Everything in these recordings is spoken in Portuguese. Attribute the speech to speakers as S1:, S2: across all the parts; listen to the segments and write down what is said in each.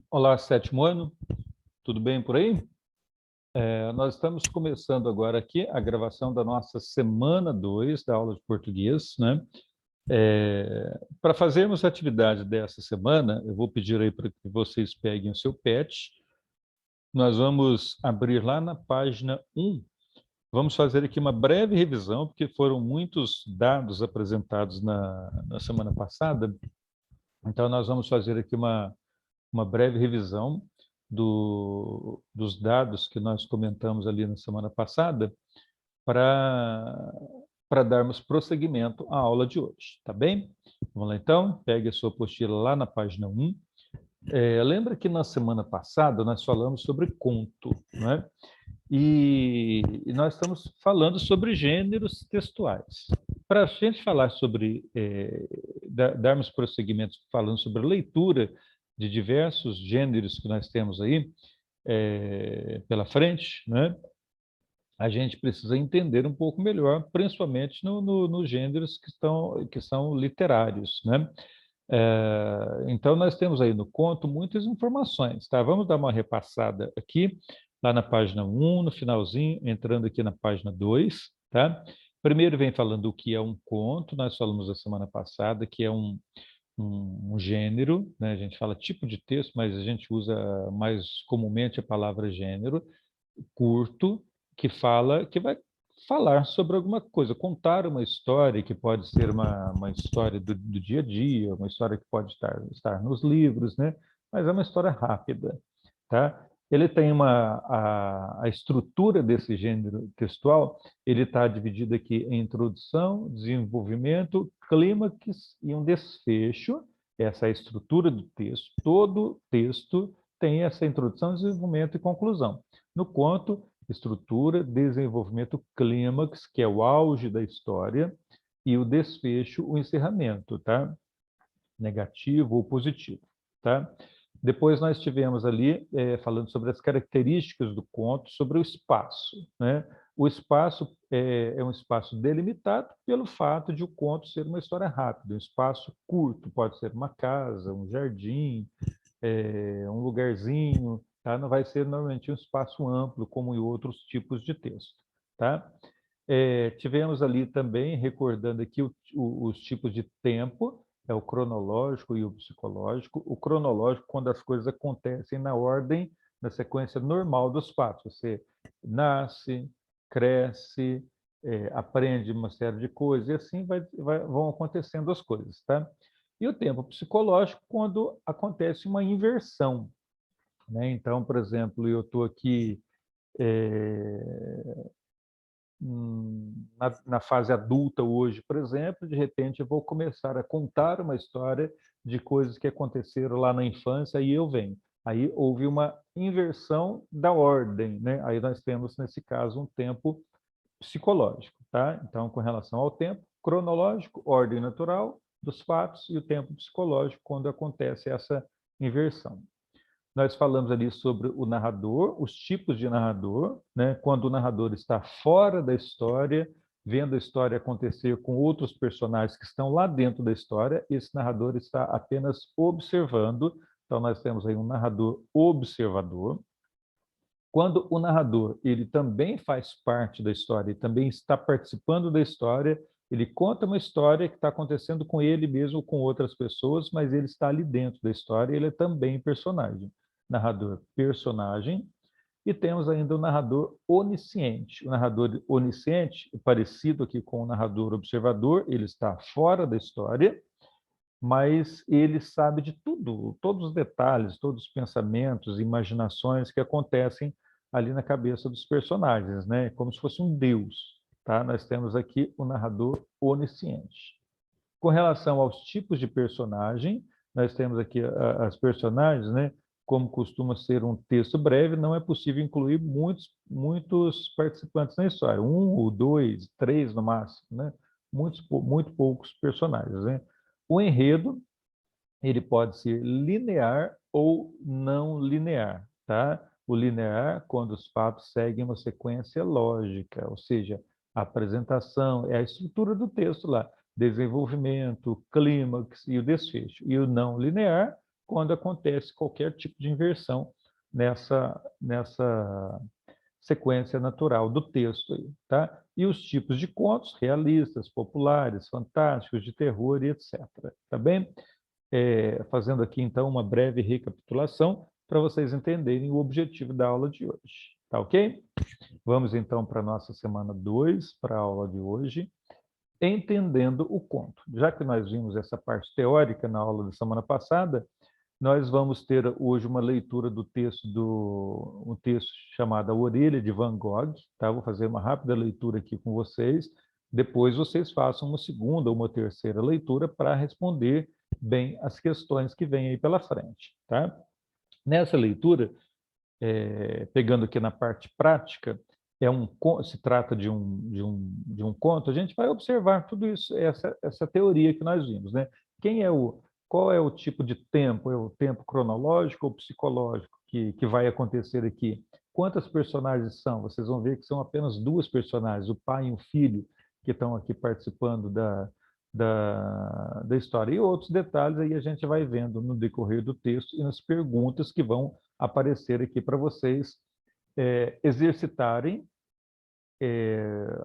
S1: Olá, sétimo ano, tudo bem por aí? Nós estamos começando agora aqui a gravação da nossa semana 2 da aula de português, né? Para fazermos a atividade dessa semana, eu vou pedir aí para que vocês peguem o seu PET. Nós vamos abrir lá na página 1. Vamos fazer aqui uma breve revisão, porque foram muitos dados apresentados na semana passada. Então, nós vamos fazer aqui uma breve revisão dos dados que nós comentamos ali na semana passada para darmos prosseguimento à aula de hoje, tá bem? Vamos lá então, pegue a sua apostila lá na página 1. Lembra que na semana passada nós falamos sobre conto, né? E nós estamos falando sobre gêneros textuais. Para a gente falar sobre, darmos prosseguimento falando sobre a leitura de diversos gêneros que nós temos aí pela frente, né? A gente precisa entender um pouco melhor, principalmente nos gêneros que são literários, né? Então, nós temos aí no conto muitas informações, tá? Vamos dar uma repassada aqui, lá na página 1, no finalzinho, entrando aqui na página 2, tá? Primeiro vem falando o que é um conto, nós falamos a semana passada que é um gênero, né? A gente fala tipo de texto, mas a gente usa mais comumente a palavra gênero, curto, que vai falar sobre alguma coisa, contar uma história que pode ser uma história do dia a dia, uma história que pode estar nos livros, né? Mas é uma história rápida, tá? Ele tem a estrutura desse gênero textual, ele está dividido aqui em introdução, desenvolvimento, clímax e um desfecho. Essa é a estrutura do texto. Todo texto tem essa introdução, desenvolvimento e conclusão. No conto, estrutura, desenvolvimento, clímax, que é o auge da história, e o desfecho, o encerramento, tá? Negativo ou positivo, tá? Depois nós tivemos ali, falando sobre as características do conto, sobre o espaço, né? O espaço é um espaço delimitado pelo fato de o conto ser uma história rápida, um espaço curto, pode ser uma casa, um jardim, um lugarzinho, tá? Não vai ser normalmente um espaço amplo, como em outros tipos de texto, tá? Tivemos ali também, recordando aqui os tipos de tempo, é o cronológico e o psicológico. O cronológico, quando as coisas acontecem na ordem, na sequência normal dos fatos. Você nasce, cresce, aprende uma série de coisas, e assim vão acontecendo as coisas, tá? E o tempo psicológico, quando acontece uma inversão, né? Então, por exemplo, eu estou aqui na fase adulta hoje, por exemplo, de repente eu vou começar a contar uma história de coisas que aconteceram lá na infância e eu venho. Aí houve uma inversão da ordem, né? Aí nós temos, nesse caso, um tempo psicológico, tá? Então, com relação ao tempo cronológico, ordem natural dos fatos e o tempo psicológico, quando acontece essa inversão. Nós falamos ali sobre o narrador, os tipos de narrador, né? Quando o narrador está fora da história, vendo a história acontecer com outros personagens que estão lá dentro da história, esse narrador está apenas observando. Então, nós temos aí um narrador observador. Quando o narrador ele também faz parte da história e também está participando da história, ele conta uma história que está acontecendo com ele mesmo, com outras pessoas, mas ele está ali dentro da história, ele é também personagem. Narrador, personagem. E temos ainda o narrador onisciente. O narrador onisciente, parecido aqui com o narrador observador, ele está fora da história, mas ele sabe de tudo, todos os detalhes, todos os pensamentos, imaginações que acontecem ali na cabeça dos personagens, né? Como se fosse um deus, tá? Nós temos aqui o narrador onisciente. Com relação aos tipos de personagem, nós temos aqui as personagens, né? Como costuma ser um texto breve, não é possível incluir muitos participantes na história, um ou dois, três no máximo, né? Muito poucos personagens, né? O enredo, ele pode ser linear ou não linear, tá? O linear, quando os fatos seguem uma sequência lógica, ou seja, a apresentação, é a estrutura do texto lá, desenvolvimento, clímax e o desfecho. E o não linear, quando acontece qualquer tipo de inversão nessa sequência natural do texto aí, tá? E os tipos de contos realistas, populares, fantásticos, de terror e etc. Tá bem? Fazendo aqui, então, uma breve recapitulação para vocês entenderem o objetivo da aula de hoje. Tá ok? Vamos, então, para a nossa semana 2, para a aula de hoje, entendendo o conto. Já que nós vimos essa parte teórica na aula da semana passada, nós vamos ter hoje uma leitura do texto um texto chamado A Orelha de Van Gogh, tá? Vou fazer uma rápida leitura aqui com vocês. Depois vocês façam uma segunda ou uma terceira leitura para responder bem as questões que vêm aí pela frente, tá? Nessa leitura, pegando aqui na parte prática, se trata de um conto, a gente vai observar tudo isso, essa teoria que nós vimos, né? Qual é o tipo de tempo? É o tempo cronológico ou psicológico que vai acontecer aqui? Quantas personagens são? Vocês vão ver que são apenas duas personagens, o pai e o filho, que estão aqui participando da história. E outros detalhes aí a gente vai vendo no decorrer do texto e nas perguntas que vão aparecer aqui para vocês exercitarem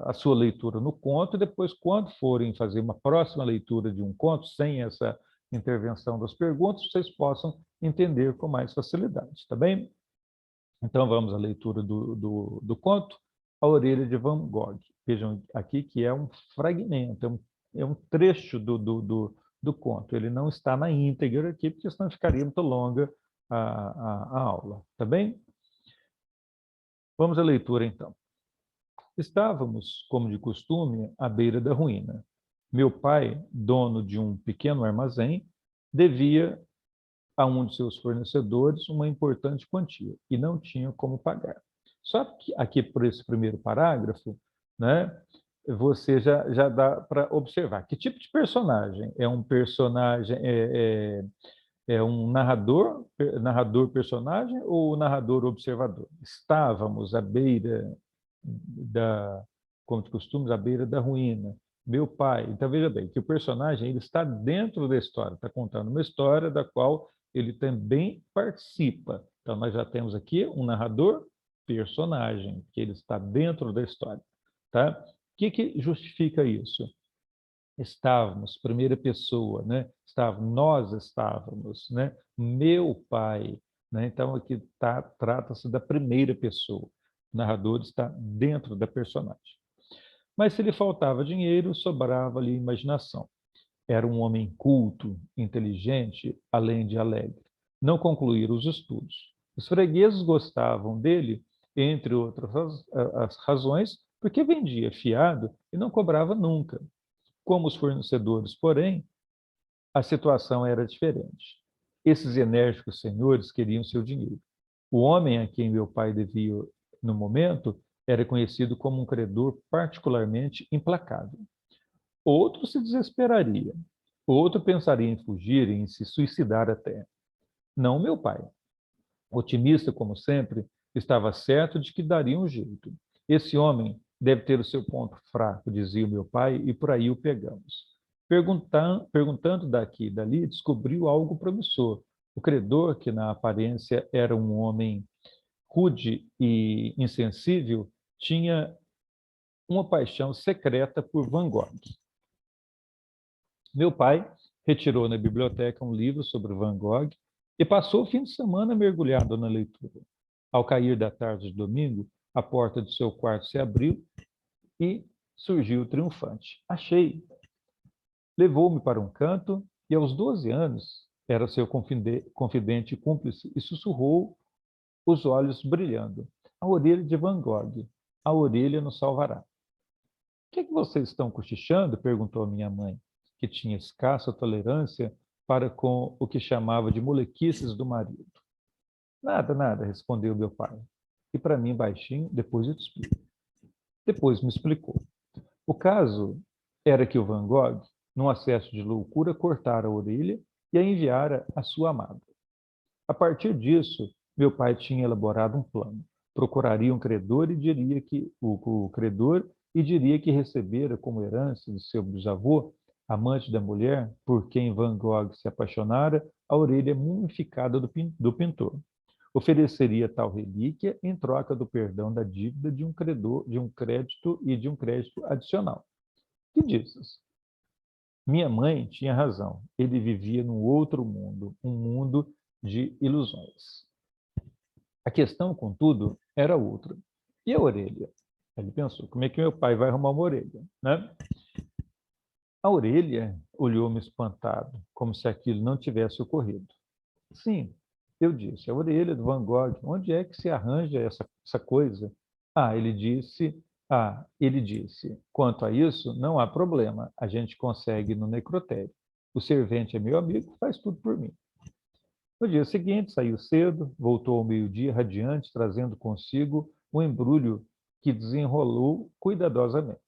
S1: a sua leitura no conto, e depois, quando forem fazer uma próxima leitura de um conto, sem essa intervenção das perguntas, vocês possam entender com mais facilidade, tá bem? Então, vamos à leitura do conto, A Orelha de Van Gogh. Vejam aqui que é um fragmento, é um trecho do conto. Ele não está na íntegra aqui, porque senão ficaria muito longa a aula, tá bem? Vamos à leitura, então. Estávamos, como de costume, à beira da ruína. Meu pai, dono de um pequeno armazém, devia a um de seus fornecedores uma importante quantia e não tinha como pagar. Só que aqui, por esse primeiro parágrafo, né, você já dá para observar que tipo de personagem. É um personagem, é um narrador personagem ou narrador observador? Estávamos à beira como de costume, à beira da ruína. Meu pai. Então, veja bem, que o personagem ele está dentro da história, está contando uma história da qual ele também participa. Então, nós já temos aqui um narrador personagem, que ele está dentro da história. Tá? O que justifica isso? Estávamos, primeira pessoa, né? Nós estávamos, né? Meu pai, né? Então aqui trata-se da primeira pessoa. O narrador está dentro da personagem. Mas se lhe faltava dinheiro, sobrava-lhe imaginação. Era um homem culto, inteligente, além de alegre. Não concluíra os estudos. Os fregueses gostavam dele, entre outras as razões, porque vendia fiado e não cobrava nunca. Como os fornecedores, porém, a situação era diferente. Esses enérgicos senhores queriam seu dinheiro. O homem a quem meu pai devia no momento era conhecido como um credor particularmente implacável. Outro se desesperaria. Outro pensaria em fugir e em se suicidar até. Não meu pai. Otimista como sempre, estava certo de que daria um jeito. Esse homem deve ter o seu ponto fraco, dizia o meu pai, e por aí o pegamos. Perguntando daqui e dali, descobriu algo promissor. O credor, que na aparência era um homem rude e insensível, tinha uma paixão secreta por Van Gogh. Meu pai retirou na biblioteca um livro sobre Van Gogh e passou o fim de semana mergulhado na leitura. Ao cair da tarde de domingo, a porta do seu quarto se abriu e surgiu triunfante. Achei. Levou-me para um canto e, aos 12 anos, era seu confidente e cúmplice e sussurrou, os olhos brilhando. A orelha de Van Gogh. A orelha nos salvará. O que é que vocês estão cochichando? Perguntou a minha mãe, que tinha escassa tolerância para com o que chamava de molequices do marido. Nada, nada, respondeu meu pai. E para mim, baixinho, depois eu te explico. Depois me explicou. O caso era que o Van Gogh, num acesso de loucura, cortara a orelha e a enviara à sua amada. A partir disso, meu pai tinha elaborado um plano. Procuraria um credor e diria que recebera como herança de seu bisavô amante da mulher por quem Van Gogh se apaixonara, a orelha mumificada do pintor. Ofereceria tal relíquia em troca do perdão da dívida de um credor, de um crédito e de um crédito adicional. Que dizes? Minha mãe tinha razão. Ele vivia num outro mundo, um mundo de ilusões. A questão, contudo, era outra. E a orelha? Ele pensou, como é que meu pai vai arrumar uma orelha, né? A orelha olhou-me espantado, como se aquilo não tivesse ocorrido. Sim, eu disse, a orelha do Van Gogh, onde é que se arranja essa coisa? Ele disse, quanto a isso, não há problema, a gente consegue no necrotério. O servente é meu amigo, faz tudo por mim. No dia seguinte, saiu cedo, voltou ao meio-dia radiante, trazendo consigo um embrulho que desenrolou cuidadosamente.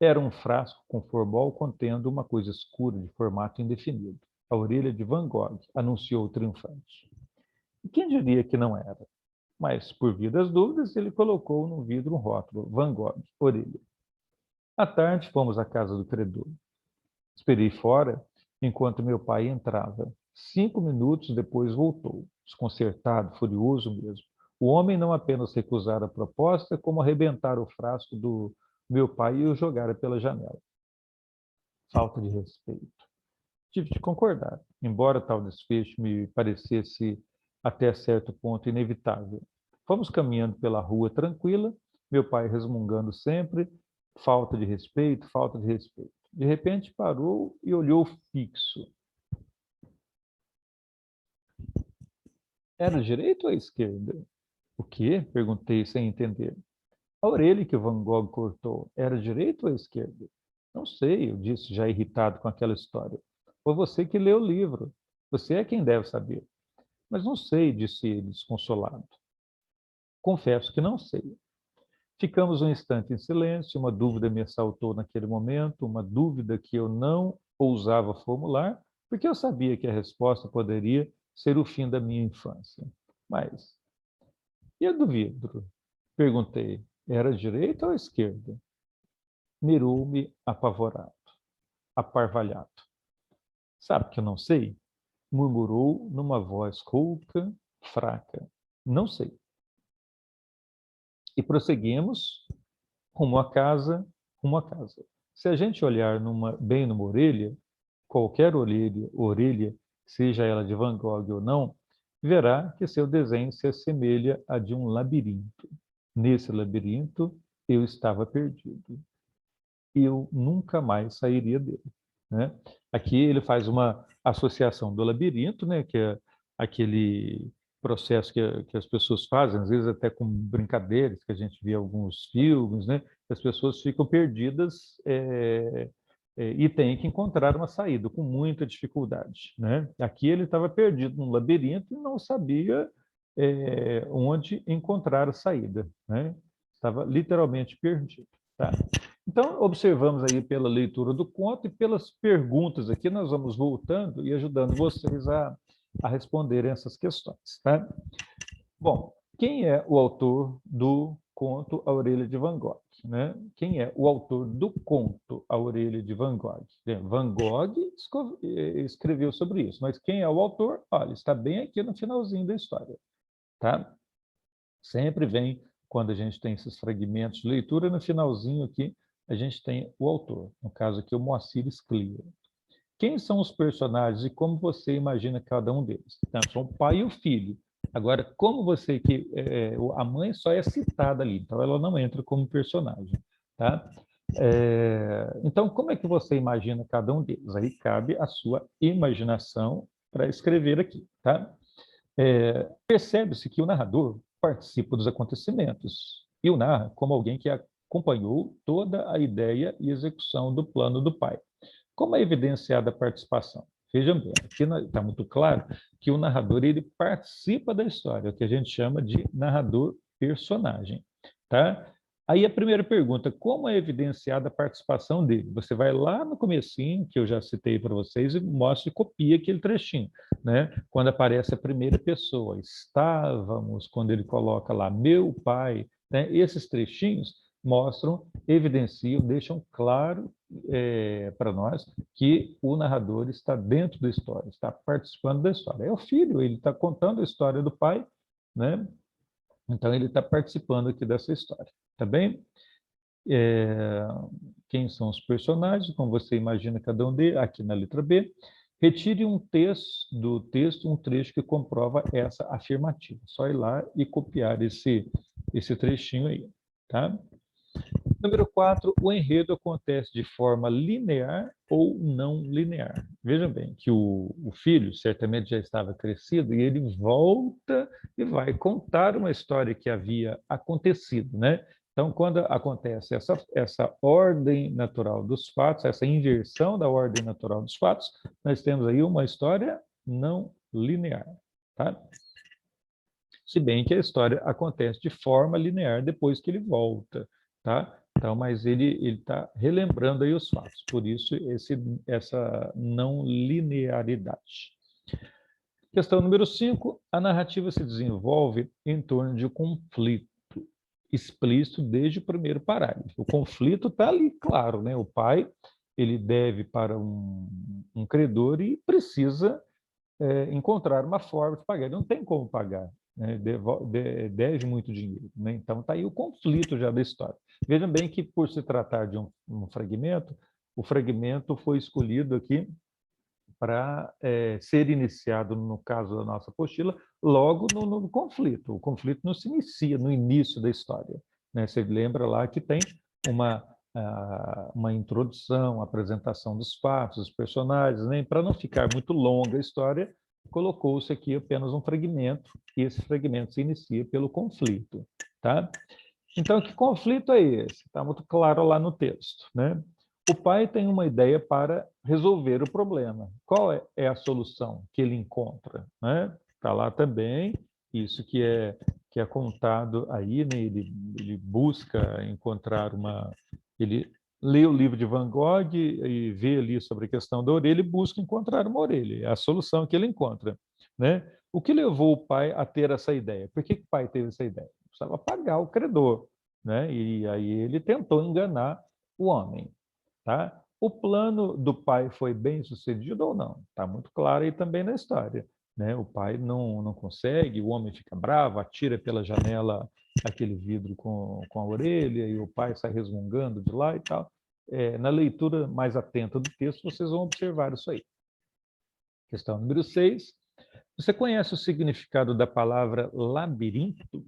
S1: Era um frasco com formol contendo uma coisa escura de formato indefinido. A orelha de Van Gogh, anunciou triunfante. E quem diria que não era? Mas, por via das dúvidas, ele colocou no vidro um rótulo, Van Gogh, orelha. À tarde, fomos à casa do credor. Esperei fora, enquanto meu pai entrava. 5 minutos depois voltou, desconcertado, furioso mesmo. O homem não apenas recusara a proposta, como arrebentara o frasco do meu pai e o jogara pela janela. Falta de respeito. Tive de concordar, embora tal desfecho me parecesse até certo ponto inevitável. Fomos caminhando pela rua tranquila, meu pai resmungando sempre, falta de respeito, falta de respeito. De repente parou e olhou fixo. Era direita ou esquerda? O quê? Perguntei sem entender. A orelha que Van Gogh cortou era direita ou esquerda? Não sei, eu disse, já irritado com aquela história. Foi você que leu o livro. Você é quem deve saber. Mas não sei, disse ele, desconsolado. Confesso que não sei. Ficamos um instante em silêncio, uma dúvida me assaltou naquele momento, uma dúvida que eu não ousava formular, porque eu sabia que a resposta poderia ser o fim da minha infância. Mas, e a do vidro? Perguntei. Era direita ou esquerda? Mirou-me apavorado, aparvalhado. Sabe que eu não sei? Murmurou numa voz rouca, fraca. Não sei. E prosseguimos rumo à casa, rumo à casa. Se a gente olhar bem numa orelha, qualquer orelha, seja ela de Van Gogh ou não, verá que seu desenho se assemelha a de um labirinto. Nesse labirinto, eu estava perdido. Eu nunca mais sairia dele, né? Aqui ele faz uma associação do labirinto, né, que é aquele processo que as pessoas fazem, às vezes até com brincadeiras, que a gente vê em alguns filmes, né, que as pessoas ficam perdidas e têm que encontrar uma saída com muita dificuldade, né? Aqui ele estava perdido num labirinto e não sabia onde encontrar a saída, né? Estava literalmente perdido, tá? Então, observamos aí pela leitura do conto e pelas perguntas aqui, nós vamos voltando e ajudando vocês a responderem essas questões, tá? Bom, quem é o autor do conto A Orelha de Van Gogh, né? Quem é o autor do conto A Orelha de Van Gogh? Van Gogh escreveu sobre isso, mas quem é o autor? Olha, está bem aqui no finalzinho da história, tá? Sempre vem, quando a gente tem esses fragmentos de leitura, no finalzinho aqui, a gente tem o autor, no caso aqui, o Moacir Sclia. Quem são os personagens e como você imagina cada um deles? Então, são o pai e o filho. Agora, como você que a mãe só é citada ali, então ela não entra como personagem, tá? Então, como é que você imagina cada um deles? Aí cabe a sua imaginação para escrever aqui, tá? Percebe-se que o narrador participa dos acontecimentos e o narra como alguém que acompanhou toda a ideia e execução do plano do pai. Como é evidenciada a participação? Vejam bem, aqui está muito claro que o narrador ele participa da história, o que a gente chama de narrador-personagem, tá? Aí a primeira pergunta, como é evidenciada a participação dele? Você vai lá no comecinho, que eu já citei para vocês, e mostra e copia aquele trechinho, né? Quando aparece a primeira pessoa, estávamos, quando ele coloca lá, meu pai, né? Esses trechinhos mostram, evidenciam, deixam claro para nós que o narrador está dentro da história, está participando da história. É o filho, ele está contando a história do pai, né? Então ele está participando aqui dessa história, tá bem? Quem são os personagens? Como você imagina cada um deles, aqui na letra B. Retire do texto um trecho que comprova essa afirmativa. Só ir lá e copiar esse trechinho aí, tá? Número 4, o enredo acontece de forma linear ou não linear. Vejam bem que o filho certamente já estava crescido e ele volta e vai contar uma história que havia acontecido, né? Então, quando acontece essa ordem natural dos fatos, essa inversão da ordem natural dos fatos, nós temos aí uma história não linear, tá? Se bem que a história acontece de forma linear depois que ele volta, tá? Então, mas ele está relembrando aí os fatos, por isso essa não linearidade. Questão número 5, a narrativa se desenvolve em torno de um conflito explícito desde o primeiro parágrafo. O conflito está ali, claro, né? O pai, ele deve para um credor e precisa encontrar uma forma de pagar. Ele não tem como pagar, né? Deve muito dinheiro, né? Então está aí o conflito já da história. Vejam bem que, por se tratar de um fragmento, o fragmento foi escolhido aqui para ser iniciado, no caso da nossa apostila, logo no conflito. O conflito não se inicia no início da história, né? Você lembra lá que tem uma introdução, apresentação dos fatos, dos personagens, né? Para não ficar muito longa a história, colocou-se aqui apenas um fragmento, e esse fragmento se inicia pelo conflito, tá? Então, que conflito é esse? Está muito claro lá no texto, né? O pai tem uma ideia para resolver o problema. Qual é a solução que ele encontra, né? Está lá também, isso que é contado aí, né? Ele busca encontrar ele lê o livro de Van Gogh e vê ali sobre a questão da orelha e busca encontrar uma orelha. É a solução que ele encontra, né? O que levou o pai a ter essa ideia? Por que o pai teve essa ideia? Precisava pagar o credor, né? E aí ele tentou enganar o homem, tá? O plano do pai foi bem sucedido ou não? Está muito claro aí também na história, né? O pai não consegue, o homem fica bravo, atira pela janela aquele vidro com a orelha e o pai sai resmungando de lá e tal. Na leitura mais atenta do texto, vocês vão observar isso aí. Questão número 6. Você conhece o significado da palavra labirinto?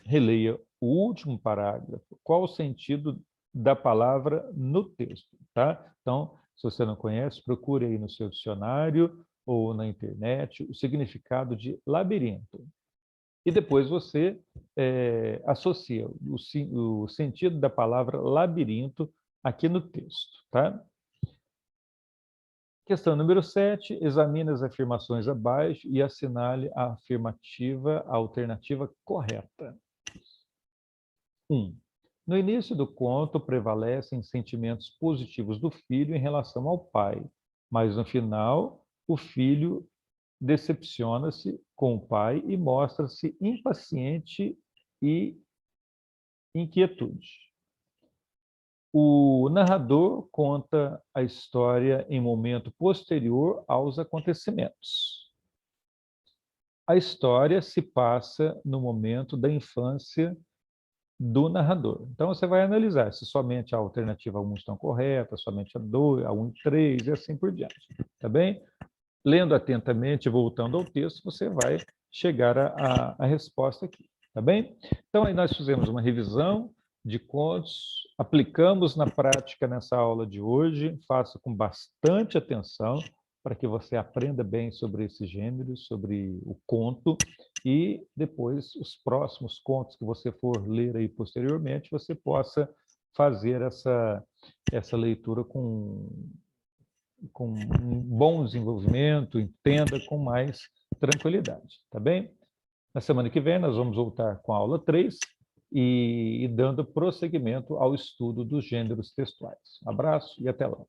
S1: Releia o último parágrafo. Qual o sentido da palavra no texto, tá? Então, se você não conhece, procure aí no seu dicionário ou na internet o significado de labirinto. E depois você associa o sentido da palavra labirinto aqui no texto, tá? Questão número 7, examine as afirmações abaixo e assinale a alternativa correta. 1. No início do conto prevalecem sentimentos positivos do filho em relação ao pai, mas no final o filho decepciona-se com o pai e mostra-se impaciente e inquietude. O narrador conta a história em momento posterior aos acontecimentos. A história se passa no momento da infância do narrador. Então, você vai analisar se somente a alternativa 1 estão corretas, somente a 2, a 1 e 3, e assim por diante. Tá bem? Lendo atentamente, voltando ao texto, você vai chegar à resposta aqui. Tá bem? Então, aí nós fizemos uma revisão de contos, aplicamos na prática nessa aula de hoje, faça com bastante atenção, para que você aprenda bem sobre esse gênero, sobre o conto, e depois os próximos contos que você for ler aí posteriormente, você possa fazer essa leitura com um bom desenvolvimento, entenda com mais tranquilidade, tá bem? Na semana que vem nós vamos voltar com a aula 3 e dando prosseguimento ao estudo dos gêneros textuais. Abraço e até lá.